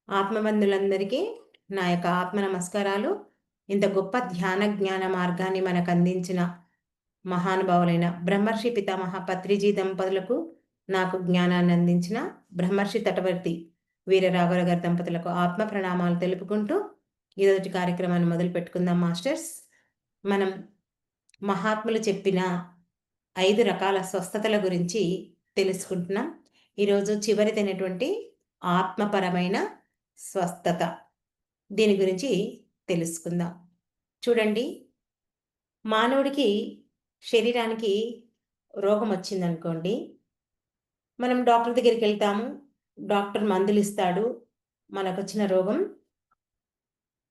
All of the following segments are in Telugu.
ఆత్మబంధులందరికీ నా యొక్క ఆత్మ నమస్కారాలు. ఇంత గొప్ప ధ్యాన జ్ఞాన మార్గాన్ని మనకు అందించిన మహానుభావులైన బ్రహ్మర్షి పితామహ పత్రిజీ దంపతులకు, నాకు జ్ఞానాన్ని అందించిన బ్రహ్మర్షి తటవర్తి వీర రాఘవ గారి దంపతులకు ఆత్మ ప్రణామాలు తెలుపుకుంటూ ఈరోజు కార్యక్రమాన్ని మొదలు పెట్టుకుందాం మాస్టర్స్. మనం మహాత్ములు చెప్పిన 5 రకాల స్వస్థతల గురించి తెలుసుకుంటున్నాం. ఈరోజు చివరిదైనటువంటి ఆత్మపరమైన స్వస్థత, దీని గురించి తెలుసుకుందాం. చూడండి, మానవుడికి శరీరానికి రోగం వచ్చిందనుకోండి, మనం డాక్టర్ దగ్గరికి వెళ్తాము. డాక్టర్ మందులు ఇస్తాడు, మనకొచ్చిన రోగం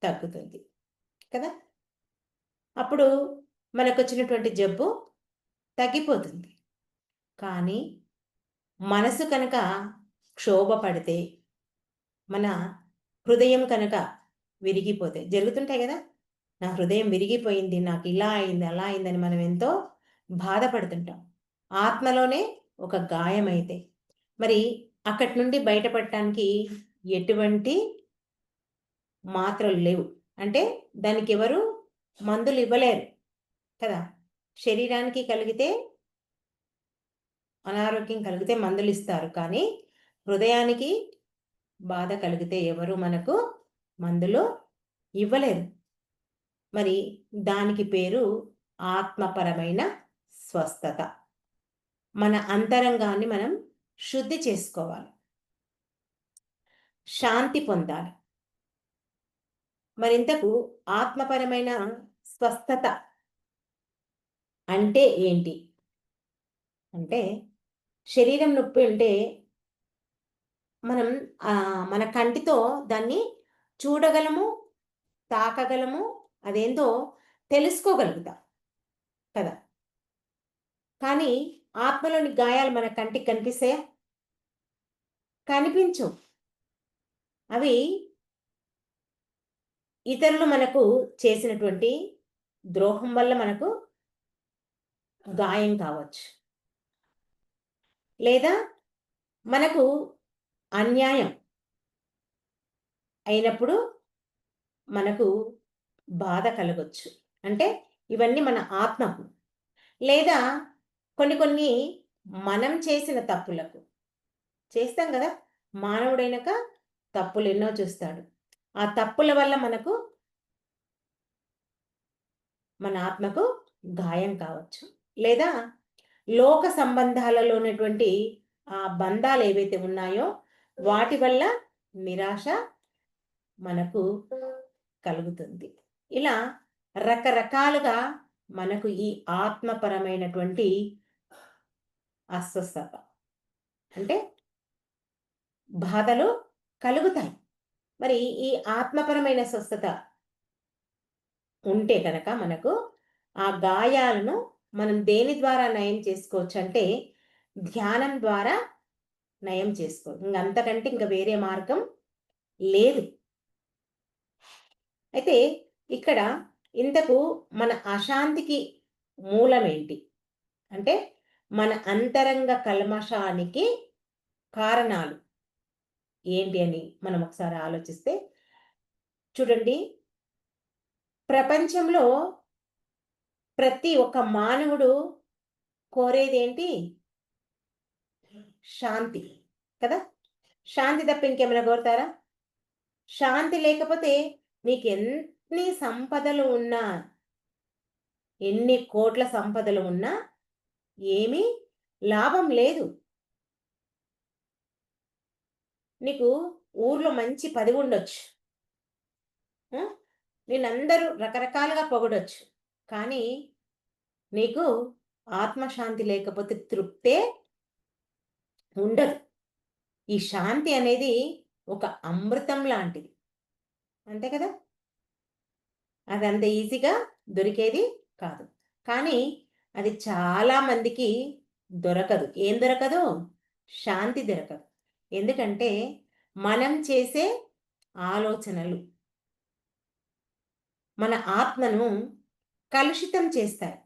తగ్గుతుంది కదా. అప్పుడు మనకొచ్చినటువంటి జబ్బు తగ్గిపోతుంది. కానీ మనసు కనుక క్షోభ పడితే, మన హృదయం కనుక విరిగిపోతే, జరుగుతుంటాయి కదా, నా హృదయం విరిగిపోయింది, నాకు ఇలా అయింది, అలా అయిందని మనం ఎంతో బాధపడుతుంటాం. ఆత్మలోనే ఒక గాయమైతే మరి అక్కడి నుండి బయటపడటానికి ఎటువంటి మాత్రలు లేవు. అంటే దానికి ఎవరు మందులు ఇవ్వలేరు కదా. శరీరానికి కలిగితే, అనారోగ్యం కలిగితే మందులు ఇస్తారు. కానీ హృదయానికి బాధ కలిగితే ఎవరు మనకు మందులు ఇవ్వలేరు. మరి దానికి పేరు ఆత్మపరమైన స్వస్థత. మన అంతరంగాన్ని మనం శుద్ధి చేసుకోవాలి, శాంతి పొందాలి. మరింతకు ఆత్మపరమైన స్వస్థత అంటే ఏంటి అంటే, శరీరం నొప్పి ఉంటే మనం మన కంటితో దాన్ని చూడగలము, తాకగలము, అదేందో తెలుసుకోగలుగుతాం కదా. కానీ ఆత్మలోని గాయాలు మన కంటికి కనిపిస్తాయా? కనిపించవు. అవి ఇతరులు మనకు చేసినటువంటి ద్రోహం వల్ల మనకు గాయం కావచ్చు, లేదా మనకు అన్యాయం అయినప్పుడు మనకు బాధ కలగొచ్చు. అంటే ఇవన్నీ మన ఆత్మకు. లేదా కొన్ని మనం చేసిన తప్పులకు చేస్తాం కదా. మానవుడైనాక తప్పులు ఎన్నో చూస్తాడు. ఆ తప్పుల వల్ల మనకు, మన ఆత్మకు గాయం కావచ్చు. లేదా లోక సంబంధాలలో ఉన్నటువంటి ఆ బంధాలు ఏవైతే ఉన్నాయో వాటి వల్ల నిరాశ మనకు కలుగుతుంది. ఇలా రకరకాలుగా మనకు ఈ ఆత్మపరమైనటువంటి అస్వస్థత అంటే బాధలు కలుగుతాయి. మరి ఈ ఆత్మపరమైన స్వస్థత ఉంటే కనుక మనకు ఆ గాయాలను మనం దేని ద్వారా నయం చేసుకోవచ్చు అంటే, ధ్యానం ద్వారా నయం చేసుకోవచ్చు. అంతకంటే ఇంక వేరే మార్గం లేదు. అయితే ఇక్కడ ఇంతకు మన అశాంతికి మూలమేంటి అంటే, మన అంతరంగ కల్మషానికి కారణాలు ఏంటి అని మనం ఒకసారి ఆలోచిస్తే, చూడండి, ప్రపంచంలో ప్రతి ఒక్క మానవుడు కోరేదేంటి? శాంతి కదా. శాంతి తప్ప ఇంకేమైనా కోరుతారా? శాంతి లేకపోతే నీకెన్ని సంపదలు ఉన్నా, ఎన్ని కోట్ల సంపదలు ఉన్నా ఏమీ లాభం లేదు. నీకు ఊర్లో మంచి పదవి ఉండొచ్చు, నిన్నందరూ రకరకాలుగా పొగడొచ్చు. కానీ నీకు ఆత్మశాంతి లేకపోతే తృప్తే ఉండదు. ఈ శాంతి అనేది ఒక అమృతం లాంటిది. అంతే కదా. అది అంత ఈజీగా దొరికేది కాదు. కానీ అది చాలా మందికి దొరకదు. ఏం దొరకదు? శాంతి దొరకదు. ఎందుకంటే మనం చేసే ఆలోచనలు మన ఆత్మను కలుషితం చేస్తాయి.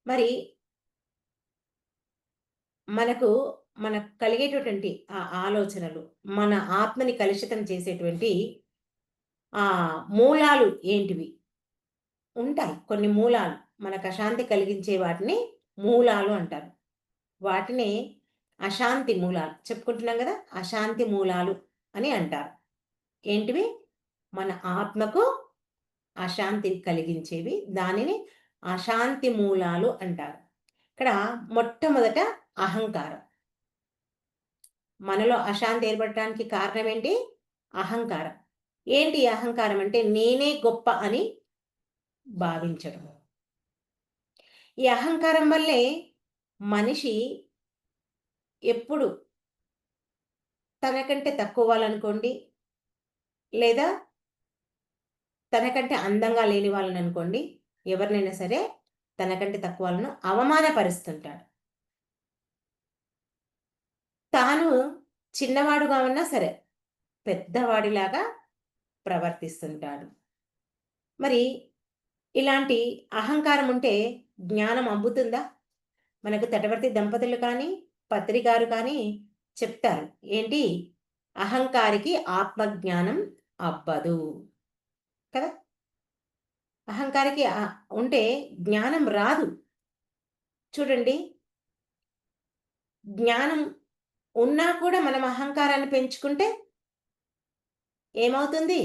మరి మనకు మనకు కలిగేటటువంటి ఆ ఆలోచనలు, మన ఆత్మని కలుషితం చేసేటువంటి మూలాలు ఏంటివి? ఉంటాయి కొన్ని మూలాలు. మనకు అశాంతి కలిగించే వాటిని మూలాలు అంటారు. వాటిని అశాంతి మూలాలు చెప్పుకుంటున్నాం గదా! అశాంతి మూలాలు అని అంటారు. ఏంటివి? మన ఆత్మకు అశాంతి కలిగించేవి. దానిని అశాంతి మూలాలు అంటారు. ఇక్కడ మొట్టమొదట అహంకారం. మనలో అశాంతి ఏర్పడటానికి కారణం ఏంటి? అహంకారం. ఏంటి అహంకారం అంటే నేనే గొప్ప అని భావించడం. ఈ అహంకారం వల్లే మనిషి ఎప్పుడు తనకంటే తక్కువ వాళ్ళనుకోండి, లేదా తనకంటే అందంగా లేని వాళ్ళననుకోండి, ఎవరినైనా సరే తనకంటే తక్కువ వాళ్ళను అవమానపరుస్తుంటాడు. తాను చిన్నవాడుగా ఉన్నా సరే, పెద్దవాడిలాగా ప్రవర్తిస్తుంటాడు. మరి ఇలాంటి అహంకారం ఉంటే జ్ఞానం అబ్బుతుందా? మనకు తటవర్తి దంపతులు కానీ, పత్రి గారు కానీ చెప్తారు. ఏంటి? అహంకారికి ఆత్మజ్ఞానం అబ్బదు. కదా! అహంకారికి ఉంటే జ్ఞానం రాదు. చూడండి, జ్ఞానం ఉన్నా కూడా మనం అహంకారాన్ని పెంచుకుంటే ఏమవుతుంది?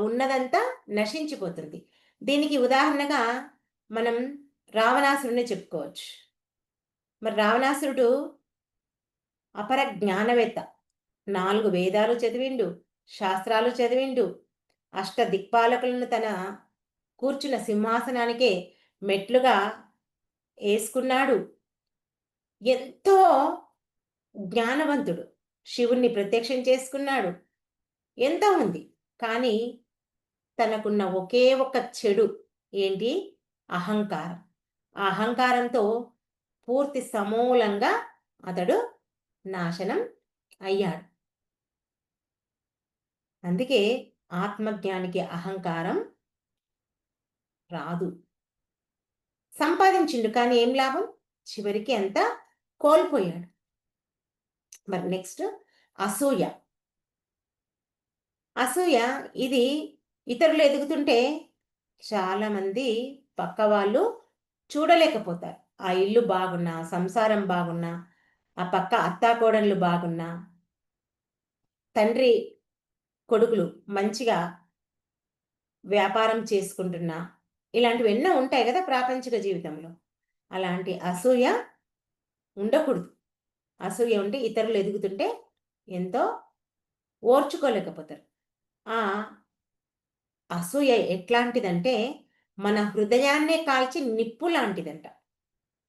ఉన్నదంతా నశించిపోతుంది. దీనికి ఉదాహరణగా మనం రావణాసురుడిని చెప్పుకోవచ్చు. మరి రావణాసురుడు అపర జ్ఞానవేత్త. 4 వేదాలు చదివిండు, శాస్త్రాలు చదివిండు, అష్టదిక్పాలకులను తన కూర్చున్న సింహాసనానికే మెట్లుగా యేసుకున్నాడు. ఎంతో జ్ఞానవంతుడు. శివుణ్ణి ప్రత్యక్షం చేసుకున్నాడు. ఎంతో ఉంది. కానీ తనకున్న ఒకే ఒక్క చెడు ఏంటి? అహంకారం. ఆ అహంకారంతో పూర్తి సమూలంగా అతడు నాశనం అయ్యాడు. అందుకే ఆత్మజ్ఞానికి అహంకారం రాదు. సంపాదించిండు కానీ ఏం లాభం? చివరికి అంతా కోల్పోయాడు. మరి నెక్స్ట్ అసూయ. అసూయ ఇది ఇతరులు ఎదుగుతుంటే చాలామంది పక్కవాళ్ళు చూడలేకపోతారు. ఆ ఇల్లు బాగున్నా, సంసారం బాగున్నా, ఆ పక్క అత్తాకోడళ్ళు బాగున్నా, తండ్రి కొడుకులు మంచిగా వ్యాపారం చేసుకుంటున్నా, ఇలాంటివి ఎన్నో ఉంటాయి గదా! ప్రాపంచిక జీవితంలో. అలాంటి అసూయ ఉండకూడదు. అసూయ ఉంటే ఇతరులు ఎదుగుతుంటే ఎంతో ఓర్చుకోలేకపోతారు. ఆ అసూయ ఎట్లాంటిదంటే, మన హృదయాన్నే కాల్చి నిప్పు లాంటిదంట.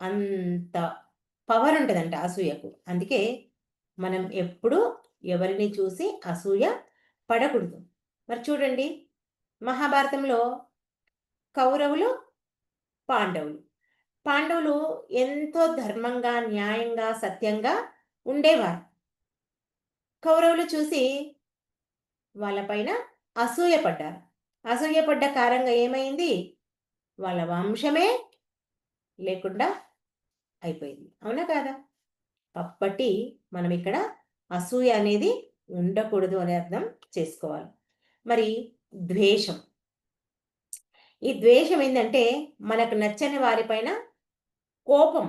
అంత పవర్ ఉంటదంట అసూయకు. అందుకే మనం ఎప్పుడూ ఎవరిని చూసి అసూయ పడకూడదు. మరి చూడండి, మహాభారతంలో కౌరవులు, పాండవులు. పాండవులు ఎంతో ధర్మంగా, న్యాయంగా, సత్యంగా ఉండేవారు. కౌరవులు చూసి వాళ్ళ పైన అసూయపడ్డారు. అసూయపడ్డ కారణంగా ఏమైంది? వాళ్ళ వంశమే లేకుండా అయిపోయింది. అవునా కాదా? కాబట్టి మనం ఇక్కడ అసూయ అనేది ఉండకూడదు అనే అర్థం చేసుకోవాలి. మరి ద్వేషం. ఈ ద్వేషం ఏందంటే మనకు నచ్చని వారిపైన కోపం,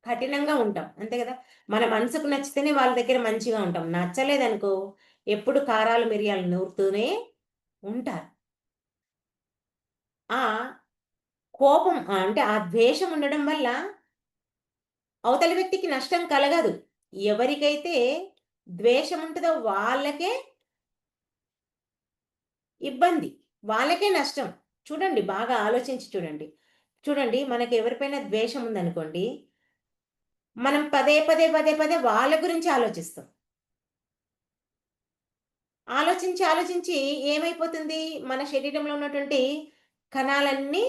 కఠినంగా ఉంటాం. అంతే గదా! మన మనసుకు నచ్చితేనే వాళ్ళ దగ్గర మంచిగా ఉంటాం. నచ్చలేదనుకో ఎప్పుడు కారాలు, మిరియాలు నూరుతూనే ఉంటారు. ఆ కోపం అంటే ఆ ద్వేషం ఉండడం వల్ల అవతలి వ్యక్తికి నష్టం కలగదు. ఎవరికైతే ద్వేషం ఉంటదో వాళ్ళకే ఇబ్బంది. వాళ్ళకే నష్టం. చూడండి, బాగా ఆలోచించి చూడండి. చూడండి, మనకి ఎవరిపైన ద్వేషం ఉందనుకోండి, మనం పదే పదే వాళ్ళ గురించి ఆలోచిస్తాం. ఆలోచించి ఏమైపోతుంది? మన శరీరంలో ఉన్నటువంటి కణాలన్నీ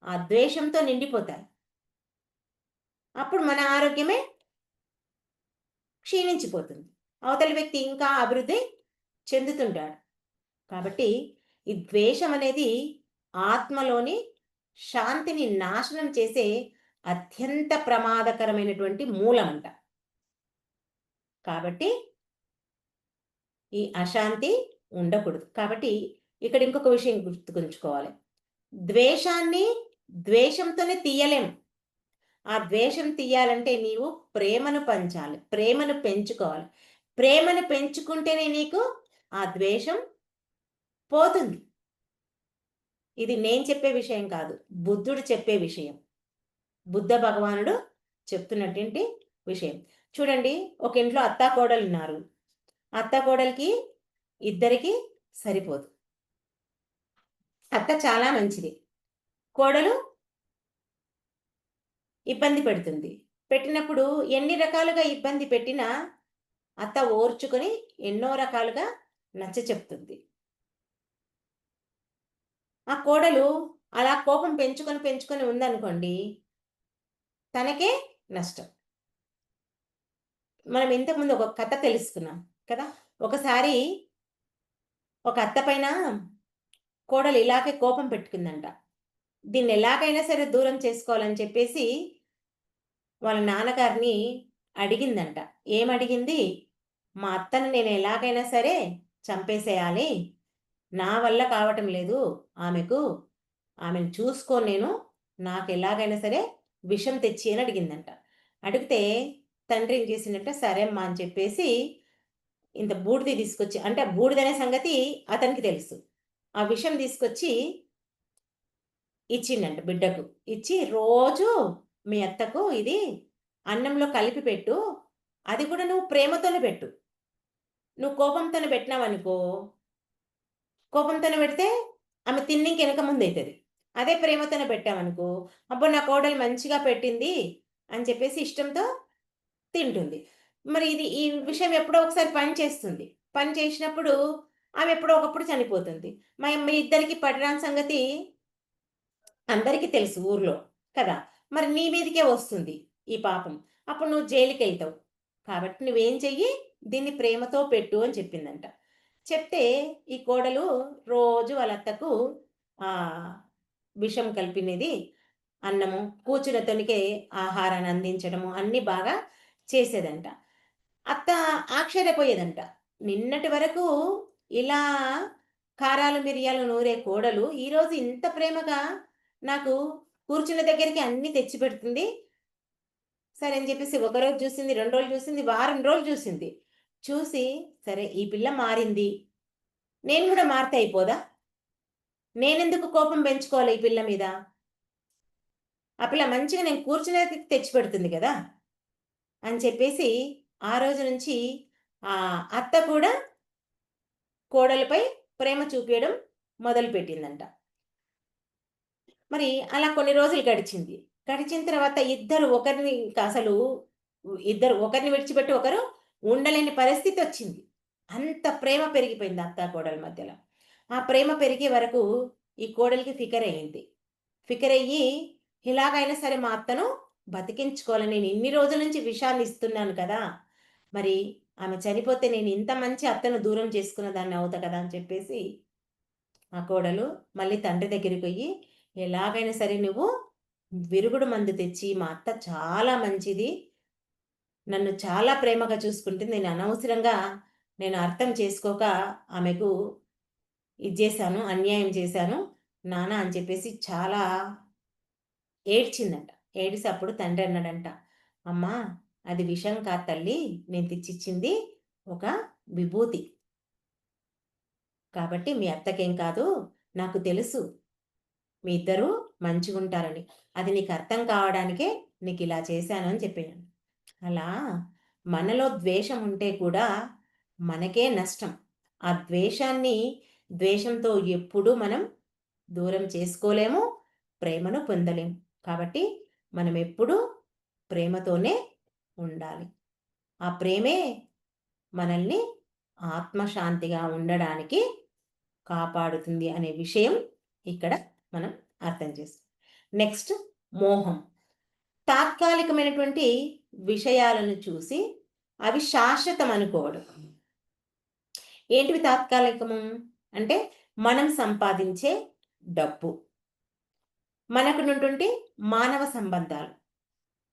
ఆ ద్వేషంతో నిండిపోతాయి. అప్పుడు మన ఆరోగ్యమే క్షీణించిపోతుంది. అవతలి వ్యక్తి ఇంకా అభివృద్ధి చెందుతుంటాడు. కాబట్టి ఈ ద్వేషం అనేది ఆత్మలోని శాంతిని నాశనం చేసే అత్యంత ప్రమాదకరమైనటువంటి మూలమంట. కాబట్టి ఈ అశాంతి ఉండకూడదు. కాబట్టి ఇక్కడ ఇంకొక విషయం గుర్తుకుంచుకోవాలి. ద్వేషాన్ని ద్వేషంతోనే తీయలేం. ఆ ద్వేషం తీయాలంటే నీవు ప్రేమను పంచాలి. ప్రేమను పెంచుకోవాలి. ప్రేమను పెంచుకుంటేనే నీకు ఆ ద్వేషం పోతుంది. ఇది నేను చెప్పే విషయం కాదు. బుద్ధుడు చెప్పే విషయం. బుద్ధ భగవానుడు చెప్తున్నటువంటి విషయం. చూడండి, ఒక ఇంట్లో అత్తాకోడలున్నారు. అత్తాకోడలికి ఇద్దరికి సరిపోదు. అత్త చాలా మంచిది. కోడలు ఇబ్బంది పెడుతుంది. పెట్టినప్పుడు ఎన్ని రకాలుగా ఇబ్బంది పెట్టినా అత్త ఓర్చుకొని ఎన్నో రకాలుగా నచ్చచెప్తుంది. ఆ కోడలు అలా కోపం పెంచుకొని ఉందనుకోండి, తనకే నష్టం. మనం ఇంతకుముందు ఒక కథ తెలుసుకున్నాం కదా! ఒకసారి ఒక అత్త పైన కోడలు ఇలాగే కోపం పెట్టుకుందంట. దీన్ని ఎలాగైనా సరే దూరం చేసుకోవాలని చెప్పేసి వాళ్ళ నాన్నగారిని అడిగిందంట. ఏమడిగింది? మా అత్తని నేను ఎలాగైనా సరే చంపేసేయాలి. నా వల్ల కావటం లేదు ఆమెకు. ఆమెను చూసుకోను నేను. నాకెలాగైనా సరే విషం తెచ్చి అని అడిగిందంట. అడిగితే తండ్రి ఏం చేసిండంటే, సరే అమ్మా అని చెప్పేసి ఇంత బూడిద తీసుకొచ్చి, అంటే ఆ బూడిదనే సంగతి అతనికి తెలుసు. ఆ విషం తీసుకొచ్చి ఇచ్చిండంట బిడ్డకు. ఇచ్చి రోజు మీ అత్తకు ఇది అన్నంలో కలిపి పెట్టు. అది కూడా నువ్వు ప్రేమతోనే పెట్టు. నువ్వు కోపంతోనే పెట్టినావనుకో, కోపంతోనే పెడితే ఆమె తిన్నికి ఎనక ముందైతది. అదే ప్రేమతోనే పెట్టామనుకో, అబ్బో! నా కోడలు మంచిగా పెట్టింది అని చెప్పేసి ఇష్టంతో తింటుంది. మరి ఇది ఈ విషయం ఎప్పుడో ఒకసారి పని చేస్తుంది. పని చేసినప్పుడు ఆమె ఎప్పుడో ఒకప్పుడు చనిపోతుంది. మీ ఇద్దరికి పడరాని సంగతి అందరికీ తెలుసు ఊర్లో కదా! మరి నీ మీదకే వస్తుంది ఈ పాపం. అప్పుడు నువ్వు జైలుకెళ్తావు. కాబట్టి నువ్వేం చెయ్యి, దీన్ని ప్రేమతో పెట్టు అని చెప్పిందంట. చెప్తే ఈ కోడలు రోజు వాళ్ళ అత్తకు ఆహ్, విషం కలిపినది అన్నము, కూర్చున్న తొనికే ఆహారాన్ని అందించడము అన్నీ బాగా చేసేదంట. అత్త ఆశ్చర్యపోయేదంట. నిన్నటి వరకు ఇలా కారాలు, మిరియాలు నూరే కోడలు ఈరోజు ఇంత ప్రేమగా నాకు కూర్చున్న దగ్గరికి అన్నీ తెచ్చిపెడుతుంది. సరే అని చెప్పేసి ఒకరోజు చూసింది, 2 రోజులు చూసింది, వారం రోజులు చూసింది. చూసి సరే ఈ పిల్ల మారింది. నేను గూడా మారితే అయిపోదా? నేనెందుకు కోపం పెంచుకోవాలి ఈ పిల్ల మీద? ఆ పిల్ల మంచిగా నేను కూర్చునే దగ్గరికి తెచ్చిపెడుతుంది గదా! అని చెప్పేసి ఆ రోజు నుంచి అత్త కూడా కోడలిపై ప్రేమ చూపియడం మొదలుపెట్టిందంట. మరి అలా కొన్ని రోజులు గడిచింది. గడిచిన తర్వాత ఇద్దరు ఒకరిని విడిచిపెట్టి ఒకరు ఉండలేని పరిస్థితొచ్చింది. అంత ప్రేమ పెరిగిపోయింది అత్తాకోడళ్ళ మధ్యలో. ఆ ప్రేమ పెరిగే వరకు ఈ కోడలికి ఫికరయింది. ఫికరయ్యి ఎలాగైనా సరే మా అత్తను బతికించుకోవాలని, నేను ఇన్ని రోజుల నుంచి విషాన్ని ఇస్తున్నాను కదా! మరి ఆమె చనిపోతే నేను ఇంత మంచి అత్తను దూరం చేసుకున్న దాన్ని అవుతా కదా! అని చెప్పేసి ఆ కోడలు మళ్ళీ తండ్రి దగ్గరికి పొయ్యి, ఎలాగైనా సరే నువ్వు విరుగుడు మందు తెచ్చి, మా అత్త చాలా మంచిది. నన్ను చాలా ప్రేమగా చూసుకుంటుంది. నేను అర్థం చేసుకోక ఆమెకు ఇది జేశాను, అన్యాయం చేశాను నాన్న అని చెప్పేసి చాలా ఏడ్చిందంట. ఏడిసి అప్పుడు తండ్రి అన్నాడంట, "అమ్మా! అది విషం కాదు తల్లి. నేను తెచ్చిచ్చింది ఒక విభూతి. కాబట్టి మీ అత్తకేం కాదు. నాకు తెలుసు మీ ఇద్దరూ మంచిగుంటారని. అది నీకు అర్థం కావడానికే నీకిలా చేశాను" అని చెప్పాను. అలా మనలో ద్వేషం ఉంటే కూడా మనకే నష్టం. ఆ ద్వేషంతో ఎప్పుడూ మనం దూరం చేసుకోలేము. ప్రేమను పొందలేము. కాబట్టి మనం ఎప్పుడూ ప్రేమతోనే ఉండాలి. ఆ ప్రేమే మనల్ని ఆత్మశాంతిగా ఉండడానికి కాపాడుతుంది అనే విషయం ఇక్కడ మనం అర్థం చేసుకోవాలి. నెక్స్ట్ మోహం. తాత్కాలికమైనటువంటి విషయాలను చూసి అవి శాశ్వతం అనుకోవడం. ఏంటివి తాత్కాలికము? అంటే మనం సంపాదించే డబ్బు. మనకున్నటువంటి మానవ సంబంధాలు.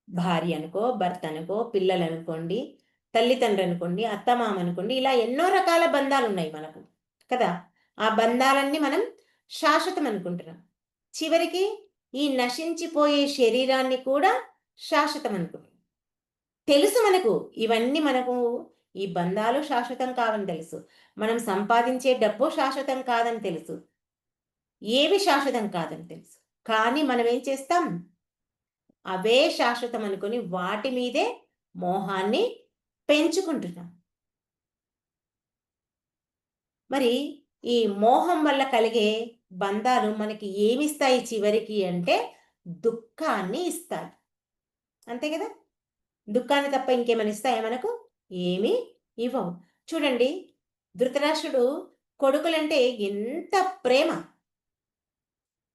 భార్య అనుకో, భర్త అనుకో, పిల్లలనుకోండి, తల్లిదండ్రులు అనుకోండి, అత్తమామ అనుకోండి, ఇలా ఎన్నో రకాల బంధాలు ఉన్నాయి మనకు కదా. ఆ బంధాలన్నీ మనం శాశ్వతం అనుకుంటున్నాం. చివరికి ఈ నశించిపోయే శరీరాన్ని కూడా శాశ్వతం అనుకుంటున్నాం. తెలుసు మనకు ఇవన్నీ మనకు ఈ బంధాలు శాశ్వతం కావని తెలుసు. మనం సంపాదించే డబ్బు శాశ్వతం కాదని తెలుసు. ఏవి శాశ్వతం కాదని తెలుసు. కానీ మనం ఏం చేస్తాం? అవే శాశ్వతం అనుకుని వాటి మీదే మోహాన్ని పెంచుకుంటున్నాం. మరి ఈ మోహం వల్ల కలిగే బంధాలు మనకి ఏమిస్తాయి చివరికి అంటే దుఃఖాన్ని ఇస్తాయి. అంతే కదా? దుఃఖాన్ని తప్ప ఇంకేమైనా ఇస్తాయా మనకు? ఏమీ ఇవ్వవు. చూడండి, ధృతరాష్ట్రుడు కొడుకులంటే ఎంత ప్రేమ!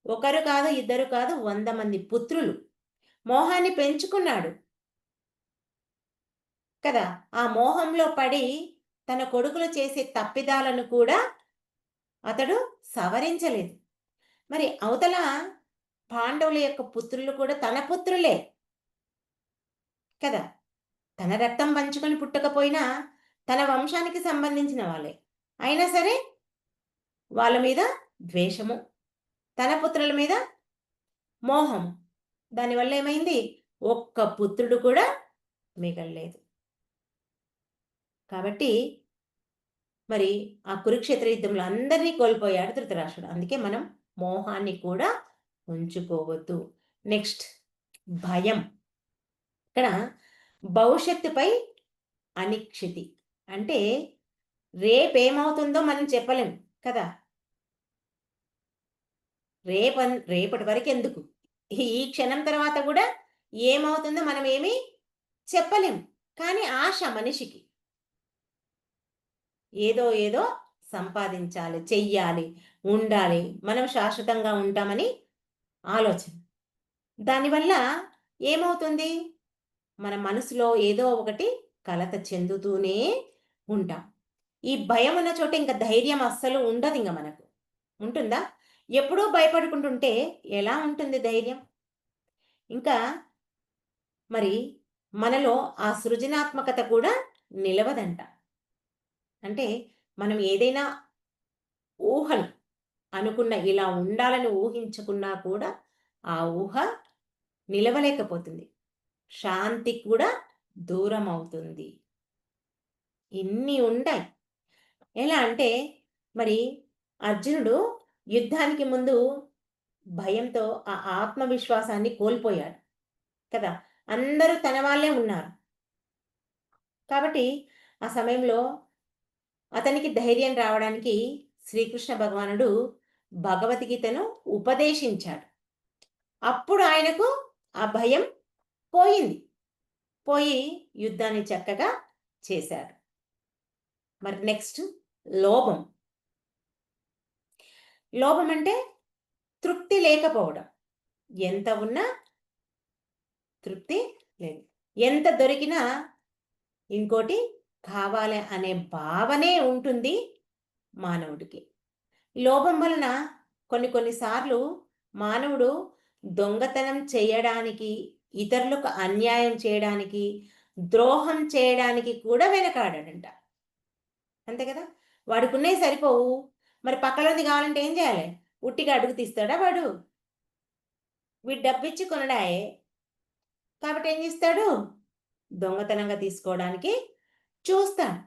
ఒకరు కాదు, ఇద్దరు కాదు, 100 మంది పుత్రులు. మోహాన్ని పెంచుకున్నాడు కదా. ఆ మోహంలో పడి తన కొడుకులు చేసే తప్పిదాలను కూడా అతడు సవరించలేదు. మరి అవతల పాండవుల యొక్క పుత్రులు కూడా తన పుత్రులే కదా. తన రక్తం పంచుకొని పుట్టకపోయినా తన వంశానికి సంబంధించిన వాళ్ళే. అయినా సరే వాళ్ళ మీద ద్వేషము, తన పుత్రుల మీద మోహం. దానివల్ల ఏమైంది? ఒక్క పుత్రుడు కూడా మిగల్లేదు. కాబట్టి మరి ఆ కురుక్షేత్ర యుద్ధంలో అందరినీ కోల్పోయాడు ధృతరాష్ట్రుడు. అందుకే మనం మోహాన్ని కూడా ఉంచుకోవద్దు. నెక్స్ట్ భయం. ఇక్కడ భవిష్యత్తుపై అనిశ్చితి. అంటే రేపేమవుతుందో మనం చెప్పలేం కదా. రేపటి వరకెందుకు? ఈ క్షణం తర్వాత గూడా ఏమవుతుందో మనమేమీ చెప్పలేం. కానీ ఆశ మనిషికి. ఏదో సంపాదించాలి, చెయ్యాలి, ఉండాలి, మనం శాశ్వతంగా ఉంటామని ఆలోచన. దానివల్ల ఏమవుతుంది? మన మనసులో ఏదో ఒకటి కలత చెందుతూనే ఉంటాం. ఈ భయం ఉన్న చోట ఇంక ధైర్యం అస్సలు ఉండదింక మనకు. ఉంటుందా? ఎప్పుడూ భయపడుకుంటుంటే ఎలా ఉంటుంది ధైర్యం? ఇంకా మరి మనలో ఆ సృజనాత్మకత కూడా నిలవదంట. అంటే మనం ఏదైనా ఊహలు అనుకున్న ఇలా ఉండాలని ఊహించుకున్నా కూడా ఆ ఊహ నిలవలేకపోతుంది. శాంతి కూడా దూరం అవుతుంది. ఇన్ని ఉంటాయి. ఎలా అంటే మరి అర్జునుడు యుద్ధానికి ముందు భయంతో ఆ ఆత్మవిశ్వాసాన్ని కోల్పోయాడు కదా. అందరూ తన వాళ్ళే ఉన్నారు. కాబట్టి ఆ సమయంలో అతనికి ధైర్యం రావడానికి శ్రీకృష్ణ భగవానుడు భగవద్గీతను ఉపదేశించాడు. అప్పుడు ఆయనకు ఆ భయం పోయింది. పోయి యుద్ధాన్ని చక్కగా చేశాడు. మరి నెక్స్ట్ లోభం. లోభం అంటే తృప్తి లేకపోవడం. ఎంత ఉన్నా తృప్తి లేదు. ఎంత దొరికినా ఇంకోటి కావాలి అనే భావనే ఉంటుంది మానవుడికి. లోభం వలన కొన్ని సార్లు మానవుడు దొంగతనం చేయడానికి, ఇతరులకు అన్యాయం చేయడానికి, ద్రోహం చేయడానికి కూడా వెనకాడడంట. అంతే కదా. వాడికున్నయి సరిపోవు. మరి పక్కలోది కావాలంటే ఏం చేయాలి? ఉట్టిగా అడుగు తీస్తాడా వాడు? వీడు డబ్బిచ్చి కొనడాయే. కాబట్టి ఏం చేస్తాడు? దొంగతనంగా తీసుకోవడానికి చూస్తాడు.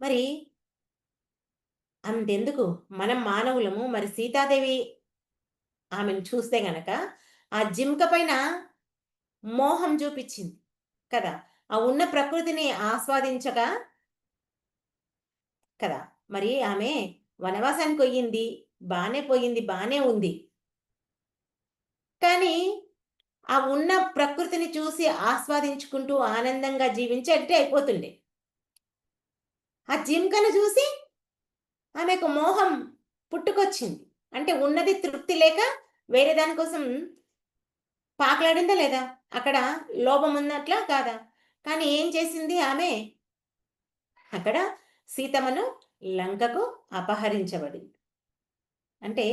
మరి అంతెందుకు, మనం మానవులము. మరి సీతాదేవి ఆమెను చూస్తే గనక ఆ జింక పైన మోహం చూపిచ్చింది కదా. ఆ ఉన్న ప్రకృతిని ఆస్వాదించక కదా. మరి ఆమె వనవాసానికి పొయ్యింది. బానే పోయింది. బానే ఉంది. కానీ ఆ ఉన్న ప్రకృతిని చూసి ఆస్వాదించుకుంటూ ఆనందంగా జీవించేట్టే అయిపోతుండే. ఆ జింకను చూసి ఆమెకు మోహం పుట్టుకొచ్చింది. అంటే ఉన్నది తృప్తి లేక వేరే దాని కోసం పాకులాడిందా లేదా? అక్కడ లోభం ఉన్నట్లా కాదా? కానీ ఏం చేసింది ఆమె? అక్కడ సీతమ్మను లంకకు అపహరించబడింది. అంటే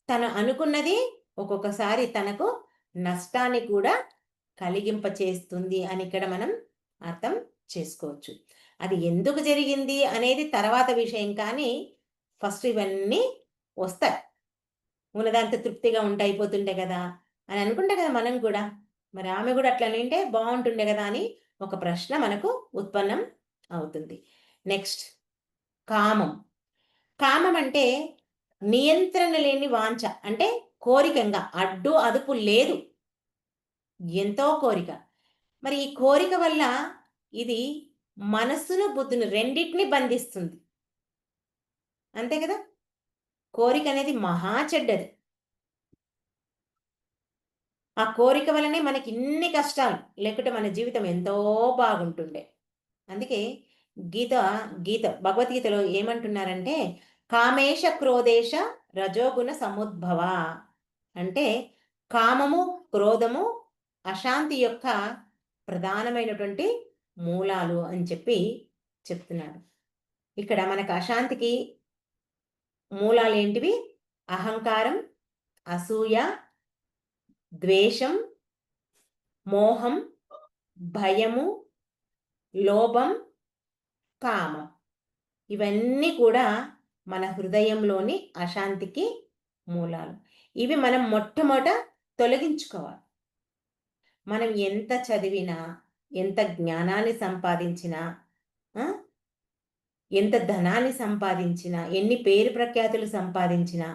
తను అనుకున్నది ఒక్కొక్కసారి తనకు నష్టాన్ని కూడా కలిగింపచేస్తుంది అని ఇక్కడ మనం అర్థం చేసుకోవచ్చు. అది ఎందుకు జరిగింది అనేది తర్వాత విషయం కానీ, ఫస్ట్ ఇవన్నీ వస్తాయి. ఉన్నదాంతో తృప్తిగా ఉంటే అయిపోతుండే గదా! అని అనుకుంటాం కదా మనం గూడా. మరి ఆమె గూడా అట్లనుంటే బావుంటుండే గదా! అని ఒక ప్రశ్న మనకు ఉత్పన్నం అవుతుంది. నెక్స్ట్ కామం. కామం అంటే నియంత్రణ లేని వాంఛ. అంటే కోరికంగా అడ్డు, అదుపు లేదు. ఎంతో కోరిక. మరి ఈ కోరిక వల్ల ఇది మనస్సును, బుద్ధిని రెండిటిని బంధిస్తుంది. అంతే కదా! కోరికనేది మహా చెడ్డది. ఆ కోరిక వల్లనే మనకిన్ని కష్టాలు. లేకుంటే మన జీవితం ఎంతో బాగుంటుండే. అందుకే గీత గీత భగవద్గీతలో ఏమంటున్నారంటే, కామేశ క్రోధేశ రజోగుణ సముద్భవ. అంటే కామము, క్రోధము అశాంతి యొక్క ప్రధానమైనటువంటి మూలాలు అని చెప్పి చెప్తున్నాడు. ఇక్కడ మనకు అశాంతికి మూలాలేంటివి? అహంకారం, అసూయ, ద్వేషం, మోహం, భయము, లోభం, కామం. ఇవన్నీ కూడా మన హృదయంలోని అశాంతికి మూలాలు. ఇవి మనం మొట్టమొదట తొలగించుకోవాలి. మనం ఎంత చదివినా, ఎంత జ్ఞానాన్ని సంపాదించినా, ఆ! ఎంత ధనాన్ని సంపాదించినా, ఎన్ని పేరు ప్రఖ్యాతులు సంపాదించినా,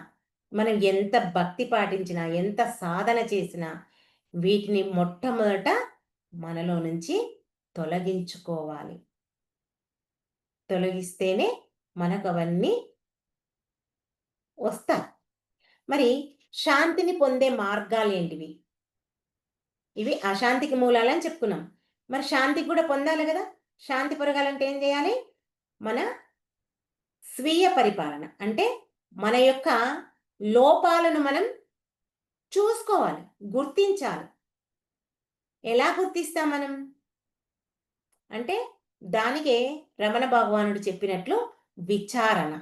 మనం ఎంత భక్తి పాటించినా, ఎంత సాధన చేసినా, వీటిని మొట్టమొదట మనలో నుంచి తొలగించుకోవాలి. తొలగిస్తేనే మనకవన్నీ వస్తాయి. మరి శాంతిని పొందే మార్గాలేంటివి? ఇవి అశాంతికి మూలాలని చెప్పుకున్నాం. మరి శాంతికి కూడా పొందాలి గదా! శాంతి పొరగాలంటే ఏం జేయాలి? మన స్వీయ పరిపాలన. అంటే మన యొక్క లోపాలను మనం చూసుకోవాలి. గుర్తించాలి. ఎలా గుర్తిస్తాం మనం? అంటే దానికే రమణ భగవానుడు చెప్పినట్లు విచారణ.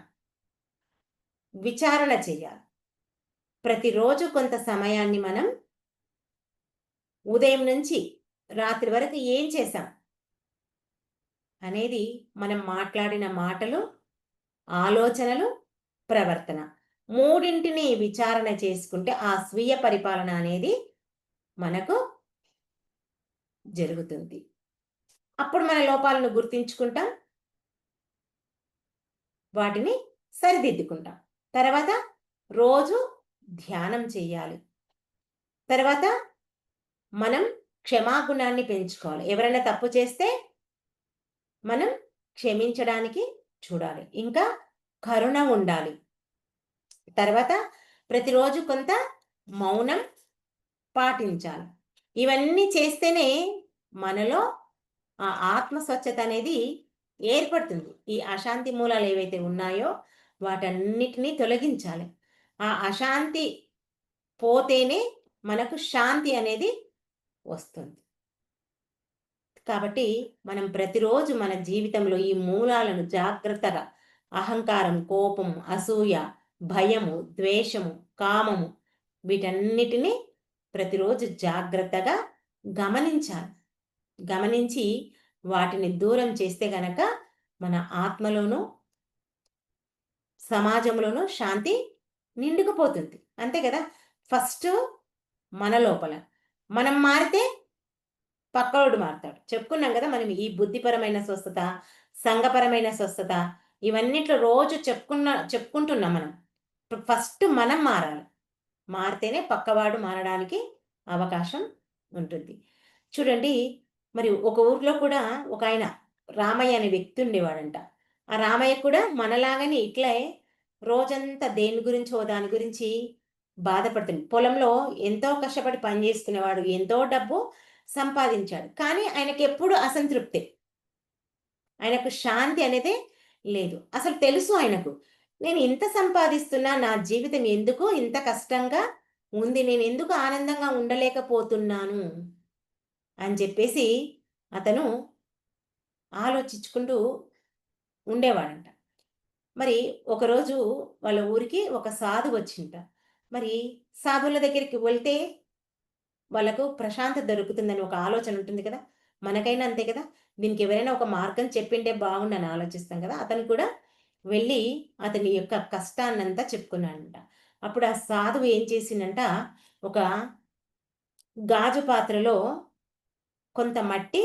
విచారణ చెయ్యాలి. ప్రతిరోజు కొంత సమయాన్ని మనం ఉదయం నుంచి రాత్రి వరకు ఏం చేశాం అనేది మనం మాట్లాడిన మాటలు, ఆలోచనలు, ప్రవర్తన. మూడింటిని విచారణ చేసుకుంటే ఆ స్వీయ పరిపాలన అనేది మనకు జరుగుతుంది. అప్పుడు మన లోపాలను గుర్తించుకుంటాం. వాటిని సరిదిద్దుకుంటాం. తర్వాత రోజు ధ్యానం చెయ్యాలి. తర్వాత మనం క్షమాగుణాన్ని పెంచుకోవాలి. ఎవరైనా తప్పు చేస్తే మనం క్షమించడానికి చూడాలి. ఇంకా కరుణ ఉండాలి. తర్వాత ప్రతిరోజు కొంత మౌనం పాటించాలి. ఇవన్నీ చేస్తేనే మనలో ఆ ఆత్మ స్వచ్ఛత అనేది ఏర్పడుతుంది. ఈ అశాంతి మూలాలు ఏవైతే ఉన్నాయో వాటన్నిటిని తొలగించాలి. ఆ అశాంతి పోతేనే మనకు శాంతి అనేది వస్తుంది. కాబట్టి మనం ప్రతిరోజు మన జీవితంలో ఈ మూలాలను జాగ్రత్తగా అహంకారం, కోపం, అసూయ, భయము, ద్వేషము, కామము వీటన్నిటిని ప్రతిరోజు జాగ్రత్తగా గమనించాలి. గమనించి వాటిని దూరం చేస్తే గనక మన ఆత్మలోనూ, సమాజంలోనూ శాంతి నిండుకుపోతుంది. అంతే కదా! ఫస్టు మన లోపల. మనం మారితే పక్కోడు మారతాడు. చెప్పుకున్నాం గదా! మనం ఈ బుద్ధిపరమైన స్వస్థత, సంఘపరమైన స్వస్థత ఇవన్నిట్లో రోజు చెప్పుకుంటున్నాం మనం. ఫస్ట్ మనం మారాలి. మారితేనే పక్కవాడు మారడానికి అవకాశం ఉంటుంది. చూడండి మరి ఒక ఊర్లో కూడా ఒకాయన రామయ్య అనే వ్యక్తి ఉండేవాడంట. ఆ రామయ్య కూడా మనలాగానే ఇట్లే రోజంతా దేని గురించో దాని గురించి బాధపడుతుంది. పొలంలో ఎంతో కష్టపడి పని చేసుకునేవాడు. ఎంతో డబ్బు సంపాదించాడు. కానీ ఆయనకెప్పుడు అసంతృప్తే. ఆయనకు శాంతి అనేదే లేదు. అసలు తెలుసు ఆయనకు. నేను ఇంత సంపాదిస్తున్నా, నా జీవితం ఎందుకు ఇంత కష్టంగా ఉంది. నేనెందుకు ఆనందంగా ఉండలేకపోతున్నాను అని చెప్పేసి అతను ఆలోచించుకుంటూ ఉండేవాడంట. మరి ఒకరోజు వాళ్ళ ఊరికి ఒక సాధువు వచ్చింట. మరి సాధువుల దగ్గరికి వెళ్తే వాళ్ళకు ప్రశాంతత దొరుకుతుందని ఒక ఆలోచన ఉంటుంది కదా! మనకైనా అంతే కదా! దీనికి ఎవరైనా ఒక మార్గం చెప్పింటే బాగుండని ఆలోచిస్తాం కదా! అతను కూడా వెళ్ళి అతని యొక్క కష్టాన్నంతా చెప్పుకున్నాడంట. అప్పుడు ఆ సాధువు ఏం చేసిండంట, ఒక గాజు పాత్రలో కొంత మట్టి,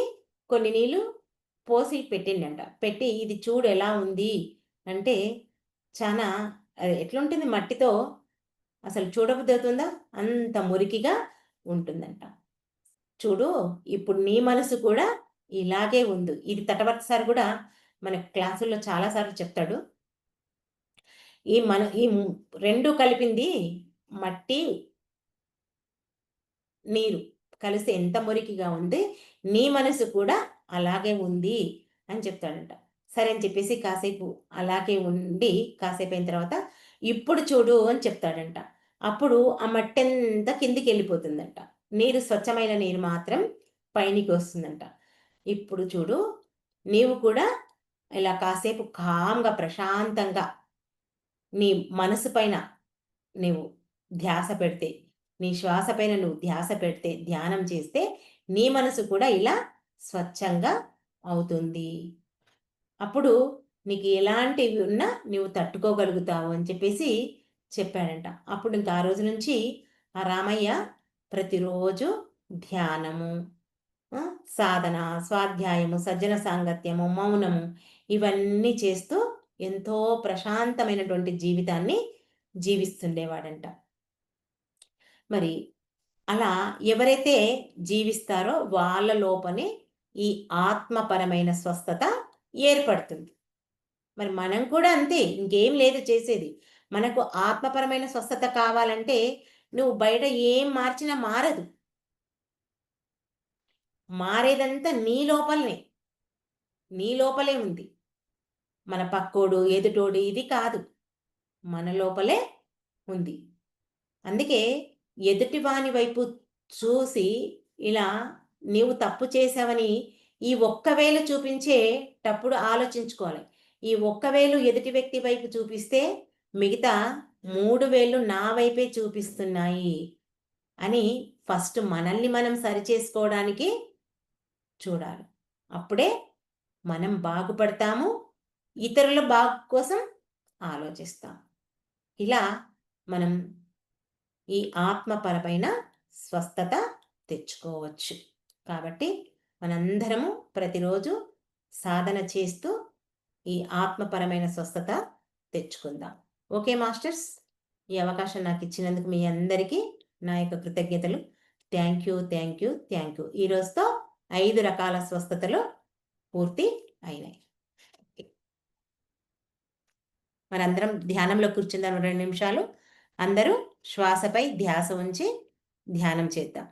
కొన్ని నీళ్లు పోసి పెట్టిండంట. పెట్టి ఇది చూడు ఎలా ఉంది అంటే, చానా ఎట్లుంటుంది మట్టితో అసలు చూడబుద్దవుతుందా? అంత మురికిగా ఉంటుందంట. చూడు ఇప్పుడు నీ మనసు కూడా ఇలాగే ఉంది. ఇది తటవర్తి సార్ గూడా మన క్లాసుల్లో చాలా సార్లు చెప్తాడు. ఈ 2 కలిపింది మట్టి, నీరు కలిసి ఎంత మురికిగా ఉంది, నీ మనసు కూడా అలాగే ఉంది అని చెప్తాడంట. సరే అని చెప్పేసి కాసేపు అలాగే ఉండి, కాసేపయిన తర్వాత ఇప్పుడు చూడు అని చెప్తాడంట. అప్పుడు ఆ మట్టంతా కిందికెళ్ళిపోతుందంట. నీరు స్వచ్ఛమైన నీరు మాత్రం పైనికొస్తుందంట. ఇప్పుడు చూడు నీవు కూడా ఇలా కాసేపు కామ్‌గా ప్రశాంతంగా నీ మనసు పైన నీవు ధ్యాస పెడితే, నీ శ్వాస పైన నువ్వు ధ్యాస పెడితే, ధ్యానం చేస్తే, నీ మనసు కూడా ఇలా స్వచ్ఛంగా అవుతుంది. అప్పుడు నీకు ఎలాంటివి ఉన్నా నువ్వు తట్టుకోగలుగుతావు అని చెప్పేసి చెప్పాడంట. అప్పుడు ఇంక ఆ రోజు నుంచి ఆ రామయ్య ప్రతిరోజు ధ్యానము, ఆ! సాధన, స్వాధ్యాయము, సజ్జన సాంగత్యము, మౌనము ఇవన్నీ చేస్తూ ఎంతో ప్రశాంతమైనటువంటి జీవితాన్ని జీవిస్తుండేవాడంట. మరి అలా ఎవరైతే జీవిస్తారో వాళ్ళ లోపనే ఈ ఆత్మపరమైన స్వస్థత ఏర్పడుతుంది. మరి మనం కూడా అంతే. ఇంకేం లేదు చేసేది. మనకు ఆత్మపరమైన స్వస్థత కావాలంటే నువ్వు బయట ఏం మార్చినా మారదు. మారేదంతా నీ లోపలనే. నీ లోపలే ఉంది. మన పక్కోడు, ఎదుటోడు ఇది కాదు. మన లోపలే ఉంది. అందుకే ఎదుటివాని వైపు చూసి ఇలా నీవు తప్పు చేశావని ఈ ఒక్క వేలు చూపించేటప్పుడు ఆలోచించుకోవాలి. ఈ ఒక్క వేలు ఎదుటి వ్యక్తి వైపు చూపిస్తే మిగతా 3 వేళ్ళు నా వైపే చూపిస్తున్నాయి అని ఫస్ట్ మనల్ని మనం సరిచేసుకోవడానికి చూడాలి. అప్పుడే మనం బాగుపడతాము. ఇతరుల బాగు కోసం ఆలోచిస్తాం. ఇలా మనం ఈ ఆత్మపరమైన స్వస్థత తెచ్చుకోవచ్చు. కాబట్టి మనందరము ప్రతిరోజు సాధన చేస్తూ ఈ ఆత్మపరమైన స్వస్థత తెచ్చుకుందాం. Okay masters. ఈ అవకాశం నాకిచ్చినందుకు మీ అందరికీ నా యొక్క కృతజ్ఞతలు. Thank you, thank you, thank you. ఈ రోజుతో 5 రకాల స్వస్థతలు పూర్తి అయినాయి. మనందరం ధ్యానంలో కూర్చుందాం 2 నిమిషాలు. అందరూ శ్వాసపై ధ్యాస ఉంచి ధ్యానం చేద్దాం.